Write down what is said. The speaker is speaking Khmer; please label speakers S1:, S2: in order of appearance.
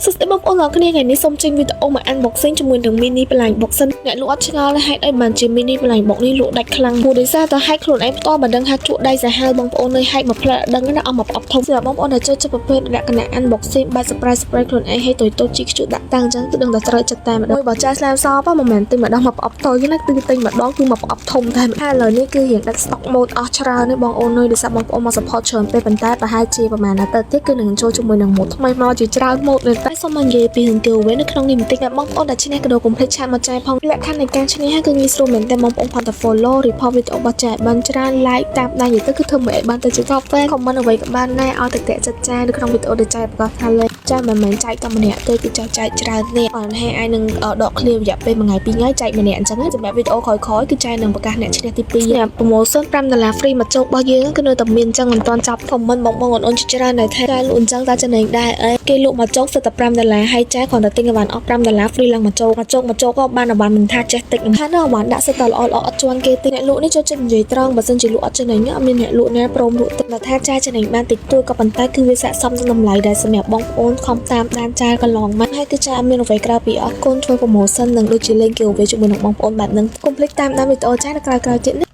S1: សួស្តីបងប្អូនទាំងអស់គ្នាថ្ងៃនេះសូមចេញវីដេអូមក unboxing ជាមួយនឹង mini បន្លែង box អ្នកលក់អត់ឆ្ងល់ហេតុអីបានជា mini បន្លែង box នេះលក់ដាច់ខ្លាំងព្រោះដោយសារតែហេតុខ្លួនឯងផ្ទាល់មិនដឹងថាជក់ដៃសាហាវបងប្អូននៅហេតុមកផ្លែដឹងណាអស់មកប្រអប់ធំសម្រាប់បងប្អូនដែលចូលចិត្តប្រភេទលក្ខណៈ unboxing បែប surprise ខ្លួនឯងហេតុតូចជីខ្ជក់ដាក់តាំងអញ្ចឹងគឺដឹងតែត្រូវចិត្តតែម្ដងបើចាស្លាមសោប៉មិនមែនទិញម្ដងមកប្រអប់តូចណាគឺទិញម្ដងគឺមកប្រអប់ធំតែហើយឥឡូវនេះគឺរៀងដាច់ stock mode អស់ច្រើនណាបងប្អូនដោយសារបងប្អូនមក support ច្រើនពេកប៉ុន្តែប្រហែលជាប្រហែលណាទៅទៀតគឺនឹងចូលជាមួយនឹង mode ថ្មីមកជាច្រើន mode តែសូមមកនិយាយពីរឿង giveaway នៅក្នុងនេះបន្តិចណាបងប្អូនដែលឈ្នះក៏កុំភ្លេចឆាតមកចែកផងលក្ខខណ្ឌនៃការឈ្នះគឺងាយស្រួលមែនតែបងប្អូនគាត់តែ follow report វីដេអូរបស់ចែកបានច្រើន like តាមដាននិយាយទៅគឺធ្វើមកឲ្យបានទៅជា top fan comment អ្វីក៏បានដែរឲ្យតែចិត្តចានៅក្នុងវីដេអូដែលចែកប្រកាសថាលេខចែកមិនមែនចែកតែម្នាក់ទេគឺចែកច្រើននេះអត់ហើយអាចនឹងដកឃ្លារយៈពេល1ថ្ងៃ2ថ្ងៃចែកម្នាក់អញ្ចឹងសម្រាប់វីដេអូក្រោយៗគឺចែកនឹងប្រកាសអ្នកឈ្នះទី2ណា promotion $5 free មកជោគរបស់យើងគឺនៅតែមានអញ្ចឹងមិនទាន់ចាប់ comment បងប្អូនជាច្រើនដែលថាលក់អញ្ចឹងតែចំណេញដែរអីគេលក់មកជោគសិតតែ$5ហើយចែកគ្រាន់តែទិញឲ្យបានអស់$5 free ឡើងមកជោគក៏បានមិនថាចេះតិចថានៅបានដាក់សិតតែល្អអត់ជន់គេទេអ្នកលក់នេះចូលចិត្តនិយាយត្រង់បើសិនជាលក់អត់ចំណេញអត់មានអ្នកលក់ណាព្រមលក់ទឹកថាចាយចំណេញបានតិចតួចក៏ប៉ុន្តែគឺវាស័ក្តិសមនឹងតម្លៃដែលសម្រាប់បងប្អូនខំតាមដានចាយកន្លងមកហើយគឺចាយអត់មានអ្វីក្រៅពីអរគុណធ្វើ promotion និងដូចជាលេង giveaway ជាមួយនឹងបងប្អូនបែបហ្នឹងកុំភ្លេចតាមដានវីដេអូចាយនៅក្រោយៗទៀត